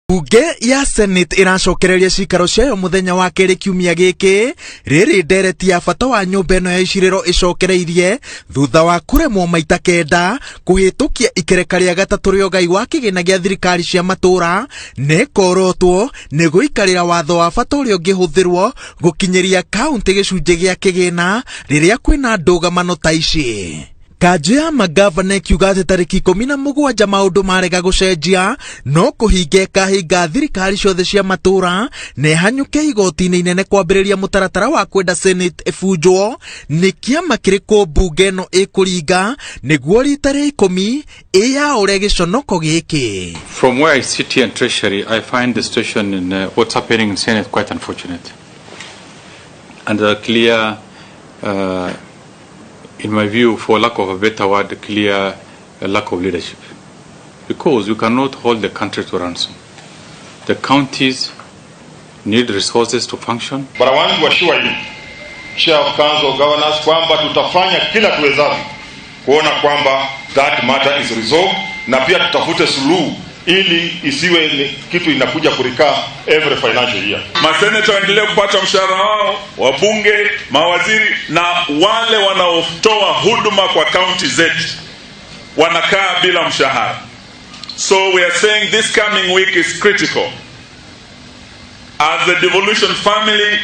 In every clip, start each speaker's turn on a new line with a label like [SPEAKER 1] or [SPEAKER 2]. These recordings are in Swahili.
[SPEAKER 1] Bunge ya Senate iracokereria cikaro ciayo muthenya wa keri kiumia giki riri ndereti ya bata wa nyumba ino ya iciriro icokereirie thutha wa kuremwo maita kenda kuhitukia ikereka ria gatatu ria ugai wa kigina gia thirikari cia matura nekorotwo ni guikarira watho wa bata uria ungihuthirwo gukinyiria kaunti gicunji gia kigina riria kwina ndugamano ta ici. Kanjũ ya magavana ikiuga atĩ tarĩki 17 maũndũ marega gũcenjia no kũhinga kahinga thirikari ciothe cia matura na ihanyũke igoti-inĩ inene kwambĩrĩria mũtaratara wa kwenda Senate ĩbunjwo nĩ kĩama kĩrĩkũ mbunge ĩno ĩkũringa nĩguo rita rĩa 10 ĩyaũre gĩconoko gĩkĩ.
[SPEAKER 2] From where I sit here in Treasury, I find the situation in what's happening in Senate quite unfortunate and clear in my view, for lack of a better word, clear lack of leadership. Because we cannot hold the country to ransom. The counties need resources to function.
[SPEAKER 3] But I want to assure you, Chair of Council of Governors, kwamba tutafanya kila tuwezavyo kuona kwamba that matter is resolved, na pia tutafute suluhu ili isiwe kitu inakuja kurikaa every financial year.
[SPEAKER 4] Maseneta waendelee kupata mshahara wao, wabunge, mawaziri na wale wanaotoa huduma kwa county zetu wanakaa bila mshahara. So we are saying this coming week is critical. As the devolution family,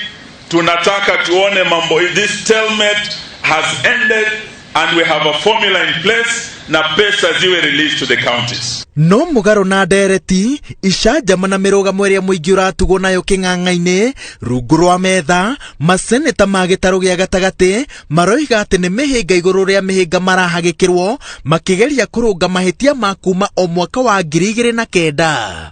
[SPEAKER 4] tunataka tuone mambo, this stalemate has ended and we have a formula in place na pesa ziwe released to the counties.
[SPEAKER 1] No mugaro na ndereti icajama na mirũgamo ĩrĩa mũingĩ ũratugwo nayo kĩng'ang'a-inĩ rungu rwa metha maseneta ma gĩtarũ gĩa gatagatĩ maroiga atĩ nĩ mĩhĩnga igũrũ rĩa mĩhĩnga marahagĩkĩrwo makĩgeria kũrũnga mahĩtia ma kuma o mwaka wa 2009.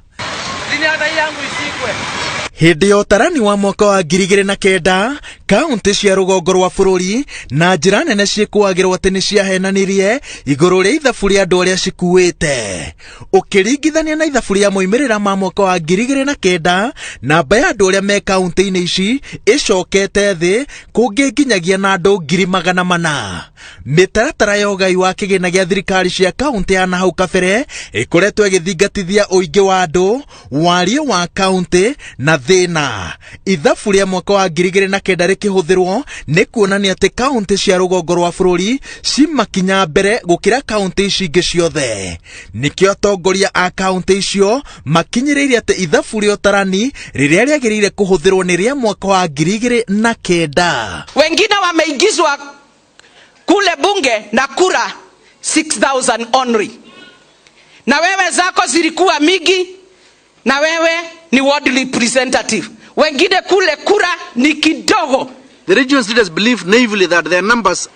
[SPEAKER 1] Hindi ya utarani wa mwaka wa 2009 kaunti cia rũgongo rwa bũrũri na njĩra nene ciĩkũagĩrwo atĩ nĩ ciahenanirie igũrũ rĩa ithabu rĩa andũ arĩa cikuĩte. Ũkĩringithania na ithabu rĩa moimĩrĩra ma mwaka wa 2009 namba ya andũ arĩa me kaunti-inĩ ici ĩcokete thĩ kũngĩnginyagia na andũ 400,000. Mĩtaratara ya ũgai wa kĩgĩna gĩa thirikari cia kaunti ya nahau kabere ĩkoretwo ĩgĩthingatithia ũingĩ wa andũ, wariĩ wa kaunti na thĩna. Ithabu rĩa mwaka wa 2009 rĩkĩhũthĩrwo nĩ kuonania atĩ kaunti cia rũgongo rwa bũrũri cimakinya mbere gũkĩra kaunti ici ingĩ ciothe. Nĩkĩo atongoria a kaunti icio makinyĩrĩirie atĩ ithabu rĩa ũtarani rĩrĩa rĩagĩrĩire kũhũthĩrwo nĩ rĩa mwaka wa 2009.
[SPEAKER 5] Wengine wameingizwa kule bunge na kura 6,000 only. Na wewe zako zilikuwa mingi na wewe ni ward representative. Wengine kule kura ni kidogo.
[SPEAKER 6] The region's leaders believe naively that their numbers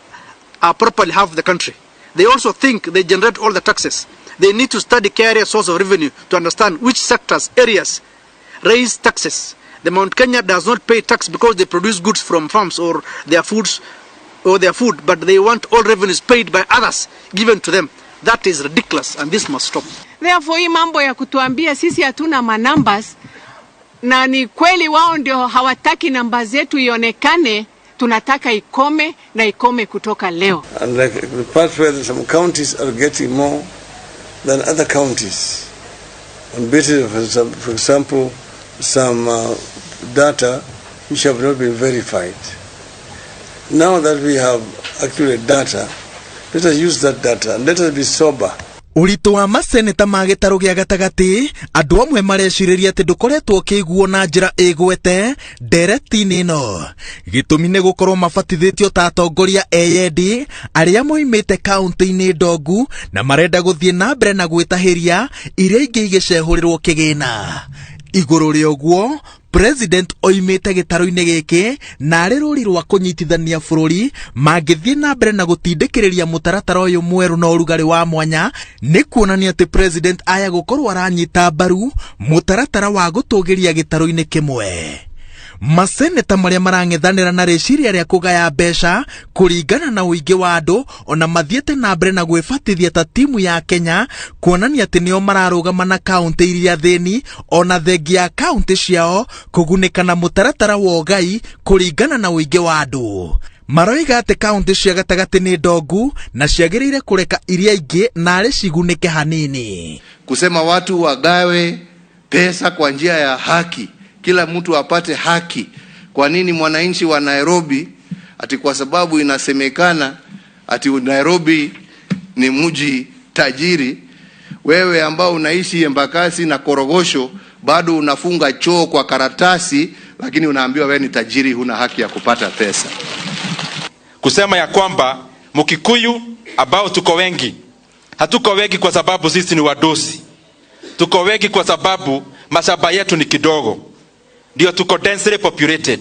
[SPEAKER 6] are properly half the country. They also think they generate all the taxes. They need to study key area source of revenue to understand which sectors, areas raise taxes. The Mount Kenya does not pay tax because they produce goods from farms or their foods or their food, but they want all revenues paid by others given to them. That is ridiculous and this must stop.
[SPEAKER 7] Therefore, hii mambo ya kutuambia sisi hatuna numbers na ni kweli wao ndio hawataki namba zetu ionekane, tunataka ikome na ikome kutoka leo.
[SPEAKER 8] And like the part where some counties are getting more than other counties on basis of, for example, some data which have not been verified. Now that we have accurate data, let us use that data and let us be sober.
[SPEAKER 1] Ũritũ wa maseneta ma gĩtarũ gĩa gatagatĩ andũ amwe marecirĩria atĩ ndũkoretwo ũkĩiguo na njĩra ĩgwete ndereti-inĩ ĩno. Gĩtũmi nĩ gũkorwo mabatithĩtio ta atongoria eyendi arĩa moimĩte kaunti-inĩ ndongu na marenda gũthiĩ na mbere na gwĩtahĩria iria ingĩ igĩcehũrĩrwo kĩgĩna. Igũrũ rĩa ũguo President oimĩte gĩtarũ-inĩ gĩkĩ na arĩ rũri rwa kũnyitithania bũrũri mangĩthiĩ na mbere na gũtindĩkĩrĩria mũtaratara ũyũ mwerũ na ũrugarĩ wa mwanya nĩ kuonania atĩ President aya gũkorwo aranyita mbaru mũtaratara wa gũtũgĩria gĩtarũ-inĩ kĩmwe. Maseneta marĩa marang'ethanĩra na rĩciria rĩa kũgaya mbeca kũringana na ũingĩ wa andũ ona mathiĩte na mbere na gwĩbatithia ta timu ya Kenya kuonania atĩ nĩo mararũgama na kaunti iria thĩni ona thengia ya kaunti ciao kũgunĩka na mũtaratara wa ũgai kũringana na ũingĩ wa andũ. Maroiga atĩ kaunti cia gatagatĩ nĩ ndongu na ciagĩrĩire kũreka iria ingĩ na arĩ cigunĩke hanini.
[SPEAKER 9] Kusema watu wagawe pesa kwa njia ya haki, kila mtu apate haki. Kwa nini mwananchi wa Nairobi ati kwa sababu inasemekana ati Nairobi ni mji tajiri, wewe ambao unaishi Embakasi na Korogosho bado unafunga choo kwa karatasi, lakini unaambiwa wewe ni tajiri, huna haki ya kupata pesa?
[SPEAKER 10] Kusema ya kwamba Mkikuyu ambao tuko wengi, hatuko wengi kwa sababu sisi ni wadosi. Tuko wengi kwa sababu mashamba yetu ni kidogo. Ndio tuko densely populated.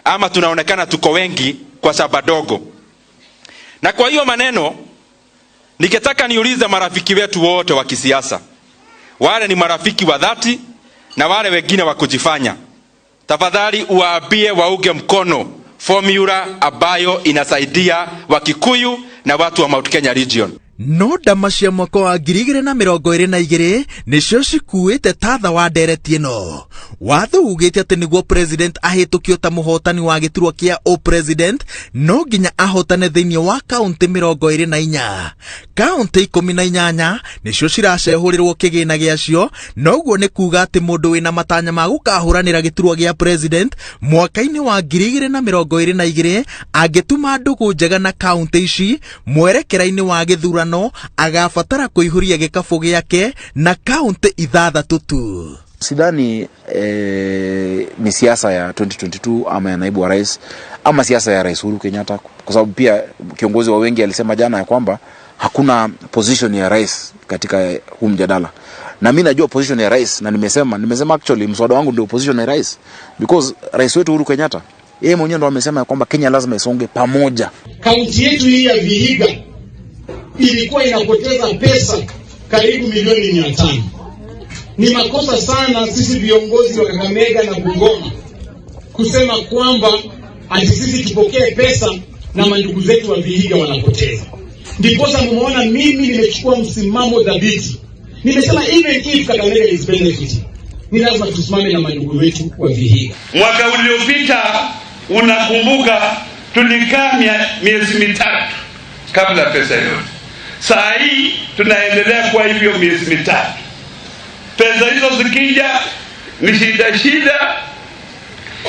[SPEAKER 10] Ama tunaonekana tuko wengi kwa sababu dogo. Na kwa hiyo maneno nikitaka niulize marafiki wetu wote wa kisiasa. Wale ni marafiki wa dhati na wale wengine wa kujifanya. Tafadhali uwaambie wauge mkono formula ambayo inasaidia Wakikuyu na watu wa Mount Kenya region.
[SPEAKER 1] No ndama cia mwaka wa 2022 nicio cikuite tatha wa ndereti ĩno. Watho ugĩte atĩ nĩguo president ahĩtũkio ta mũhotani wa gĩturwa kĩa o president no nginya ahotane thĩinĩ wa kaunti 24. Kaunti 18 nicio ciracehũrĩrwo kĩgĩna gĩacio, noguo nĩ kuga atĩ mũndũ wĩna matanya ma gũkahũranĩra gĩturwa gĩa president mwaka-inĩ wa 2022 angĩtuma ndũgũ njega na kaunti ici mwerekera-inĩ wa gĩthurano agabatara kuihuria gikafu gyake na kaunti 6 tu.
[SPEAKER 11] Sidhani ni siasa ya 2022 ama ya naibu wa rais ama siasa ya Rais Uhuru Kenyatta, kwa sababu pia kiongozi wa wengi alisema jana ya kwamba hakuna position ya rais katika huu mjadala. Na mimi najua position ya rais, na nimesema actually mswada wangu ndio position ya rais, because rais wetu Uhuru Kenyatta yeye mwenyewe ndo amesema ya kwamba Kenya lazima isonge pamoja.
[SPEAKER 12] Kaunti yetu hii ya Vihiga ilikuwa inapoteza pesa karibu milioni 500. Ni makosa sana sisi viongozi wa Kakamega na Bungoma kusema kwamba ati sisi tupokee pesa na mandugu zetu wa Vihiga wanapoteza. Ndiposa mumeona mimi nimechukua msimamo dhabiti. Nimesema even if Kakamega is benefiting, ni lazima tusimame na mandugu wetu wa Vihiga.
[SPEAKER 4] Mwaka uliopita unakumbuka tulikaa miezi 3 kabla pesa yote. Saa hii tunaendelea kwa hivyo miezi 3. Pesa hizo zikija ni shida.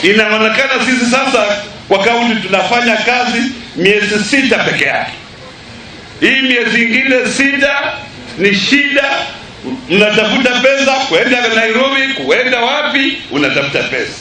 [SPEAKER 4] Inaonekana sisi sasa kwa kaunti tunafanya kazi miezi 6 peke yake. Hii miezi ingine 6 ni shida. Unatafuta pesa kwenda Nairobi, kwenda wapi unatafuta pesa.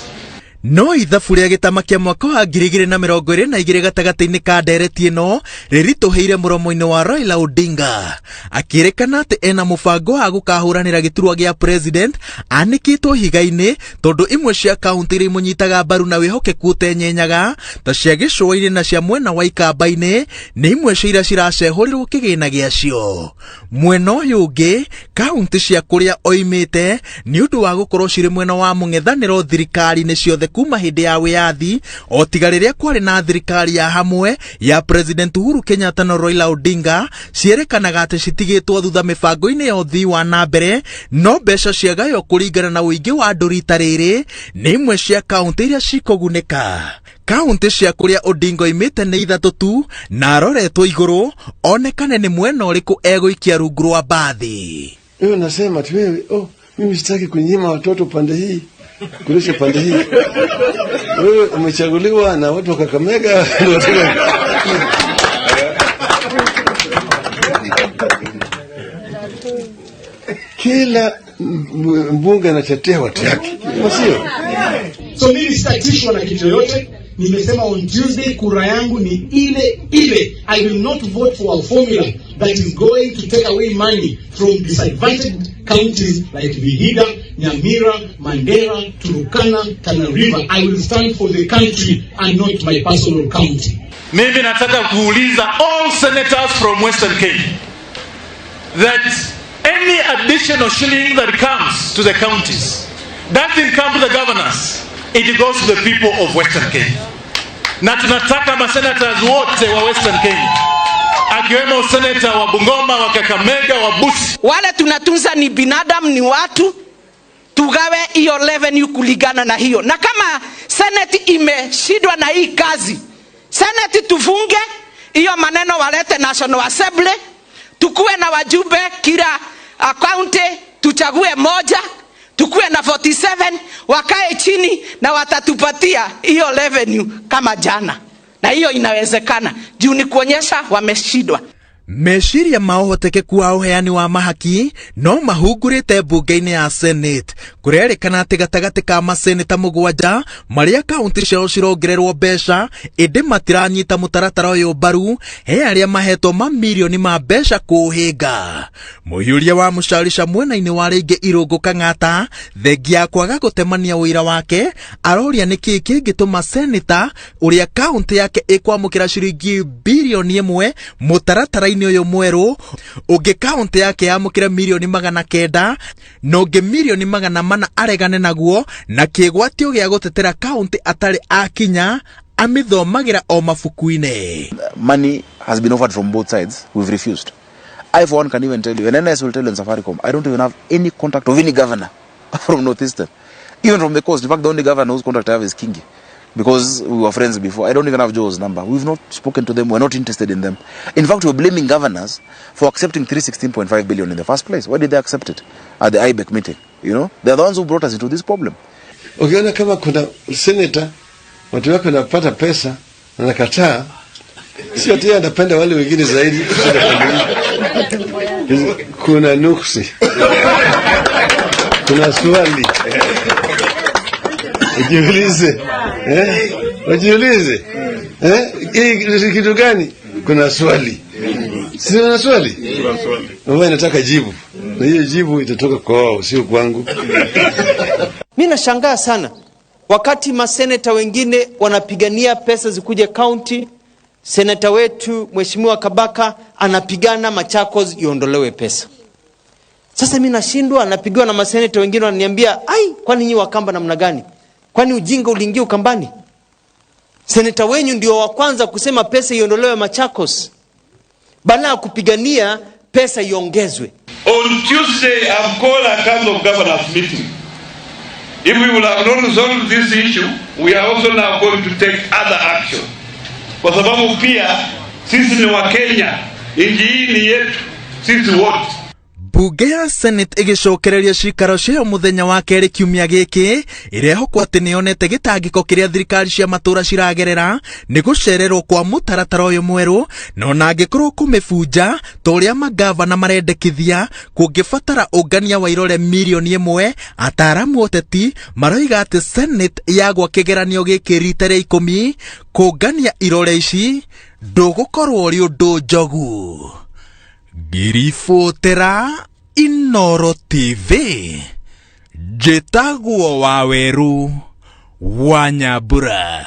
[SPEAKER 1] No ithabu rĩa gĩtama kĩa mwaka wa 2022 gatagatĩ-inĩ ka ndereti ĩno rĩritũhĩire mũromo-inĩ wa Raila Odinga, akĩrĩkana atĩ ena mũbango wa gũkahũranĩra gĩturwa gĩa president anĩkĩtwo higa-inĩ, tondũ imwe cia kaunti iria imũnyitaga mbaru na wĩhokeku ũtenyenyaga ta cia gĩcũa-inĩ na cia mwena wa Ikamba-inĩ nĩ imwe cia iria ciracehũrĩrwo kĩgĩna gĩacio. Mwena ũyũ ũngĩ, kaunti cia kũrĩa oimĩte nĩ ũndũ wa gũkorwo cirĩ mwena wa mũng'ethanĩro thirikari-inĩ ciothe kuma hindi ya wiyathi, o tiga rĩrĩa kwarĩ na thirikari ya hamwe ya President Uhuru Kenyatta na Raila Odinga cierekanaga atĩ citigĩtwo thutha mĩbango-inĩ ya ũthii wa na mbere, no mbeca ciagayo kũringana na ũingĩ wa andũ rita rĩrĩ nĩ imwe cia kaunti iria cikũgunĩka. Kaunti cia kũrĩa Odinga oimĩte nĩ 3 tu, na aroretwo igũrũ onekane nĩ mwena ũrĩkũ egũikia rungu rwa bathi.
[SPEAKER 8] Wewe nasema tu wewe, mimi sitaki kunyima watoto pande hii kulisha pande hii. Wewe umechaguliwa na watu wa Kakamega. Kila mbunge anatetea watu yake, sio?
[SPEAKER 12] So mimi sitatishwa na kitu yote. Nimesema on Tuesday kura yangu ni ile. I will not vote for a formula that is going to take away money from disadvantaged counties like Vihiga, Nyamira, Mandera, Turkana, Tana River. I will stand for the country and not my personal county.
[SPEAKER 4] Mimi nataka kuuliza all senators from Western Kenya that any additional shilling that comes to the counties doesn't come to the governors. It goes to the people of Western Kenya. Na tunataka masenators wote wa Western Kenya, akiwemo senator wa Bungoma, wa Kakamega, wa Busi.
[SPEAKER 5] Wale tunatunza ni binadamu, ni watu, tugawe hiyo revenue kulingana na hiyo. Na kama Senate imeshindwa na hii kazi, Senate tufunge hiyo maneno, walete National Assembly, tukue na wajumbe kila county, tuchague moja, tukue na na 47 wakae chini na watatupatia hiyo revenue kama jana, na hiyo inawezekana juu ni kuonyesha wameshindwa.
[SPEAKER 1] Meciria maũhotekeku wa ũheani wa mahaki no mahungurĩte mbunge-inĩ ya Senate. Kũrerĩkana atĩ gatagatĩ ka maseneta mũgwanja marĩa kaunti ciao cirongererwo mbeca ĩndĩ matiranyita mũtaratara ũyũ mbaru, he arĩa mahetwo mamirioni ma mbeca kũũhĩnga. Mũhiũria wa mũcarica mwena-inĩ wa rĩngĩ Irũngũ Kang'ata thengia kwaga gũtemania wĩra wake aroria nĩkĩĩ kĩngĩtũma seneta ũrĩa kaunti yake ĩkwamũkĩra ciringi bilioni 1 mũtaratara uyu mweru ungi kaunti yake yamukira milioni 900 na ungi milioni 400 aregane naguo na kigwatio gya gutetera kaunti atari akinya amithomagira o mafuku-ine.
[SPEAKER 11] Money has been offered from both sides. We've refused. I for one can even tell you, and NS will tell you in Safaricom, I don't even have any contact of any governor from Northeastern, even from the coast. In fact, the only governor whose contact I have is Kingi, because we were friends before. I don't even have Joe's number. We've not spoken to them. We're not interested in them. In fact, we're blaming governors for accepting 316.5 billion in the first place. Why did they accept it at the IBEC meeting? You know, they're the ones who brought us into this problem.
[SPEAKER 8] Ukiona kama kuna senator watu wake wanapata pesa na nakataa, sio ati anapenda wale wengine zaidi. Kuna nuksi. Kuna swali. Ujiulize. Ujiulize. Hii kitu gani? Kuna swali. Si una swali? Mama nataka jibu. Na hiyo jibu itatoka kwa wao, sio kwangu.
[SPEAKER 13] Mimi nashangaa sana wakati maseneta wengine wanapigania pesa zikuje county, seneta wetu Mheshimiwa Kabaka anapigana Machakos iondolewe pesa. Sasa mimi nashindwa, anapigiwa na maseneta wengine wananiambia, "Ai, kwani nyinyi Wakamba namna gani? Kwani ujinga uliingia Ukambani? Seneta wenyu ndio wa kwanza kusema pesa iondolewe Machakos, bana kupigania pesa iongezwe."
[SPEAKER 4] On Tuesday, I've called a council of governors meeting. If we will have not resolved this issue, we are also now going to take other action. Kwa sababu pia sisi ni wa Kenya, nchi hii ni yetu sisi wote.
[SPEAKER 1] Bunge ya Senate igicokereria cikaro cio muthenya wa keri kiumia giki irehokwo ati nionete gitangiko kiria thirikari cia matura ciragerera ni gucererwo kwa mutaratara uyu mweru no na angikorwo kumifunja toria magavana marendekithia kungibatara ungania wa irore milioni 1. Ataramu oteti maroiga ati Senate yagwa kigeranio giki rita ria 10 kungania irore ici ndugukorwo uri undu njogu. Girifotera Inoro TV Jetaguo Waweru Wanyabura.